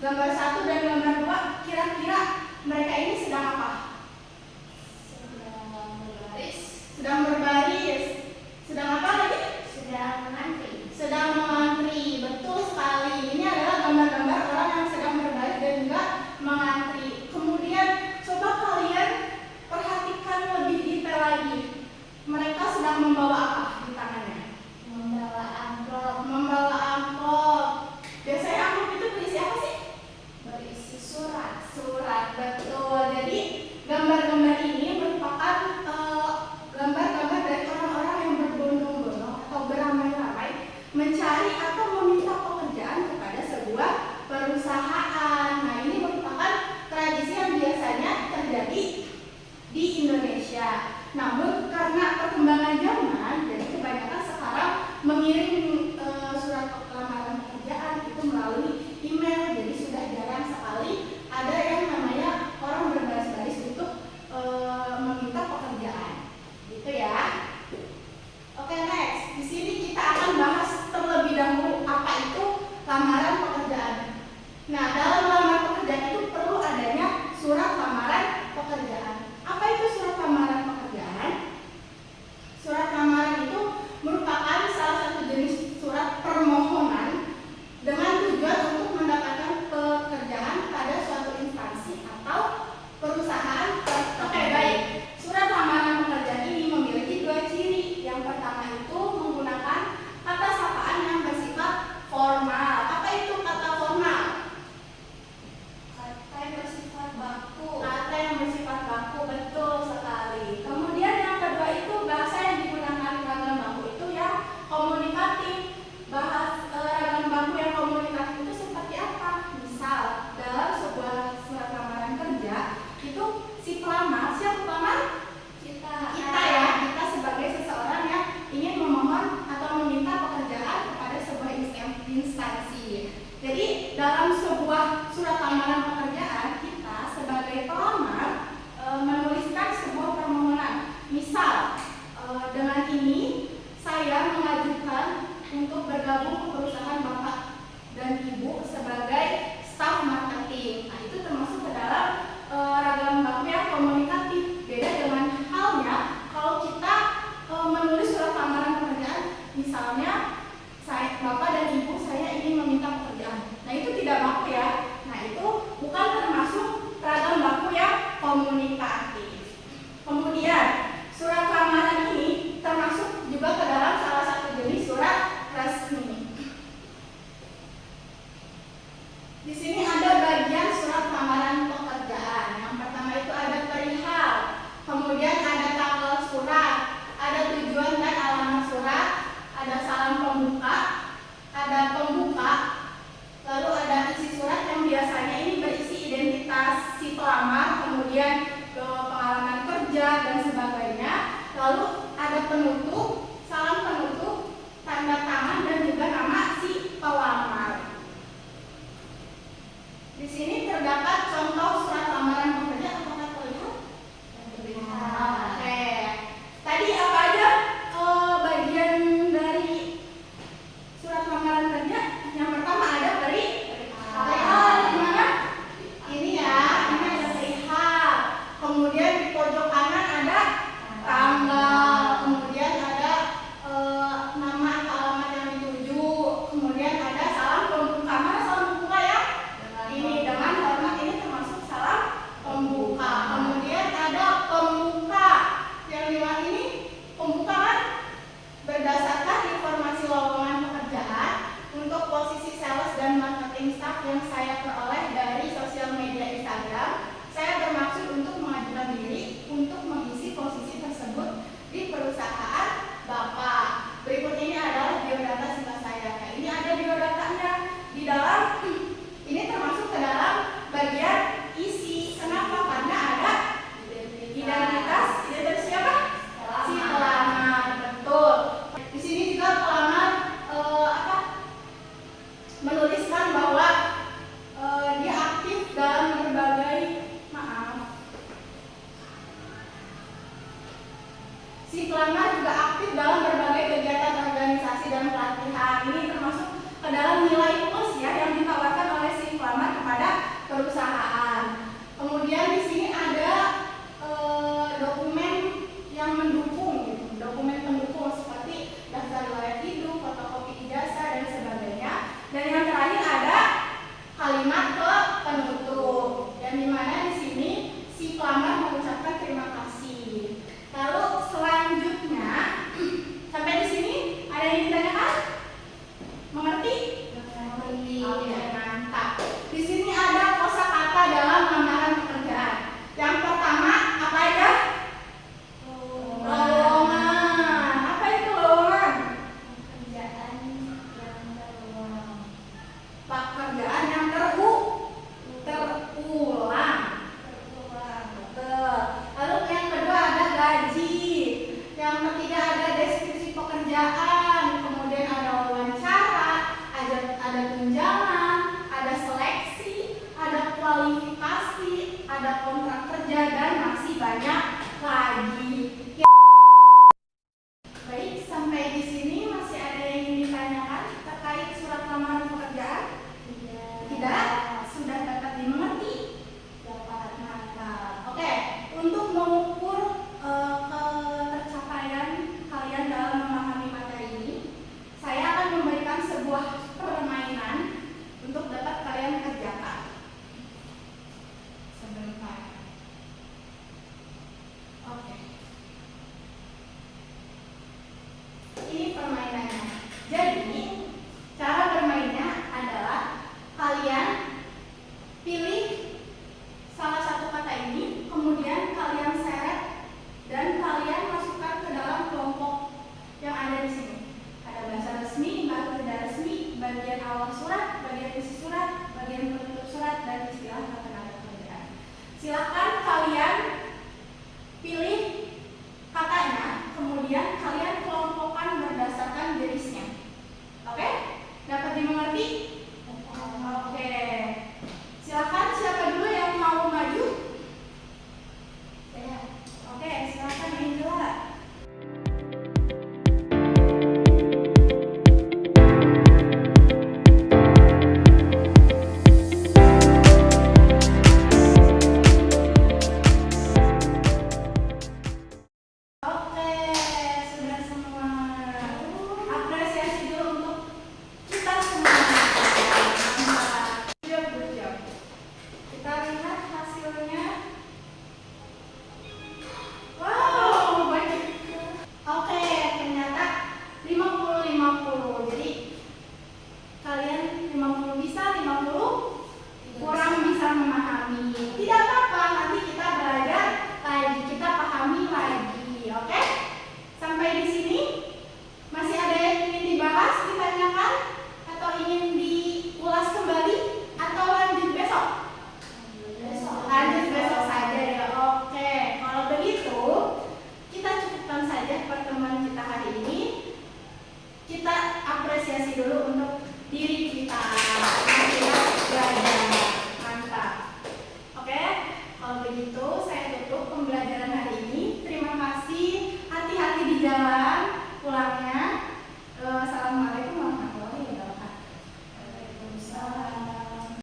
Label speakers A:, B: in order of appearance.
A: Gambar 1 dan gambar 2, kira-kira mereka ini sedang apa? Sedang berbaris. Sedang apa lagi?
B: Sedang mengantri.
A: Sedang mengantri. Betul sekali. Ini adalah gambar-gambar orang yang sedang berbaris dan juga mengantri. Kemudian coba kalian perhatikan lebih detail lagi. Mereka sedang membawa apa di tangannya?
B: Membawa amplop.
A: Membawa amplop. Biasanya amplop itu berisi apa sih?
B: Berisi surat.
A: Surat, betul. Jadi gambar-gambar ini merupakan gambar-gambar dari orang-orang yang berbondong-bondong atau beramai-ramai mencari atau meminta pekerjaan kepada sebuah perusahaan. Nah, ini merupakan tradisi yang biasanya terjadi di Indonesia. Namun karena perkembangan zaman, jadi kebanyakan sekarang mengirim surat lamaran pekerjaan itu melalui email. Jadi sudah jarang sekali ada yang namanya orang berbaris-baris untuk meminta pekerjaan. Gitu ya. Oke, next. Di sini kita akan bahas terlebih dahulu apa itu lamaran pekerjaan. Nah, dalam lamaran pekerjaan itu perlu adanya surat lamaran pekerjaan. Apa itu surat lamaran pekerjaan? Surat lamaran itu merupakan salah satu jenis surat permohonan dengan tujuan untuk mendapatkan pekerjaan pada suatu instansi atau perusahaan. Oke, baik. Surat lamaran pekerjaan ini memiliki dua ciri. Yang pertama itu menggunakan kata sapaan yang bersifat formal. Apa itu kata formal?
B: Kata yang bersifat baku.
A: Kata yang bersifat baku, betul sekali. Kemudian yang kedua itu bahasa yang digunakan ragam baku itu yang komunikatif. Ragam baku yang komunikatif itu seperti apa? Misal dalam sebuah surat lamaran kerja itu si pelamar, siapa pelamar? Kita ya, kita sebagai seseorang yang ingin memohon atau meminta pekerjaan kepada sebuah instansi. Jadi dalam sebuah surat lamaran pekerjaan kita sebagai pelamar menuliskan sebuah permohonan. Misal dengan ini saya mengajukan untuk bergabung ke perusahaan Bapak dan Ibu sebagai staf marketing. Nah, itu termasuk ke dalam ragam baku yang komunikatif. Beda dengan halnya kalau kita menulis surat lamaran pekerjaan, misalnya Bapak dan Ibu saya ingin meminta pekerjaan. Nah, itu tidak baku ya. Nah, itu bukan termasuk ragam baku yang komunikatif. Kemudian surat lamaran ini termasuk juga ke dalam salah satu jenis surat resmi. Di sini ada bagian surat lamaran pekerjaan. Yang pertama itu ada perihal, kemudian ada tanggal surat, ada tujuan dan alamat surat, ada salam pembuka, ada pembuka, lalu ada isi surat yang biasanya ini berisi identitas si pelamar, kemudian pengalaman kerja dan sebagainya. Lalu ada penutup, salam penutup, tanda tangan dan juga nama si pelamar. Di sini terdapat contoh surat lamaran pekerjaan. Apakah terlihat?
B: Terlihat.
A: Oke. Tadi apa aja bagian dari surat lamaran kerja? Yang pertama ada perihal. Di mana? Ini ya, ini ada perihal. Kemudian di pojok kanan ada tanggal. Kemudian ada nama atau alamat yang dituju. Kemudian ada salam pembuka. Mana salam pembuka ya? Ini dengan ada kontrak kerja, dan masih banyak lagi. Baik, sampai di sini masih ada yang ingin ditanyakan terkait surat lamaran pekerjaan? Tidak? Sudah dapat dimengerti?
B: Dapat.
A: Mantap. Oke, untuk mengukur ketercapaian kalian dalam memahami materi ini, saya akan memberikan sebuah permainan untuk dapat kalian kerjakan. Sebentar. Oke. Ini permainannya. Jadi, cara bermainnya adalah kalian pilih salah satu kata ini, kemudian kalian seret dan kalian masukkan ke dalam kelompok yang ada di sini. Ada bahasa resmi, bahasa tidak resmi, bagian awal surat, bagian isi surat, bagian penutup surat, dan istilah ketenaga kerjaan. Silakan kalian pilih katanya, kemudian kalian kelompokkan berdasarkan jenisnya. Oke? Dapat dimengerti? Oke. Silakan, siapa dulu yang mau maju?
B: Saya.
A: Oke, silakan Angela. Oke, sudah semua. Apresiasi dulu untuk kita semua. Mantap. Good job. Kita lihat hasilnya. Wow, baik. Oke, ternyata 50-50. Jadi kalian 50 bisa, 50 kurang bisa memahami. Tidak apa-apa, nanti kita belajar lagi, kita pahami lagi. Oke? Sampai di sini masih ada yang ingin dibahas, ditanyakan, atau ingin diulas kembali, atau lanjut besok? Lanjut besok saja ya. Oke, kalau begitu kita cukupkan saja pertemuan kita hari ini. Kita apresiasi dulu untuk diri kita. Kita belajar. Mantap. Oke, kalau begitu saya tutup pembelajaran hari ini. Terima kasih. Hati-hati di jalan pulangnya.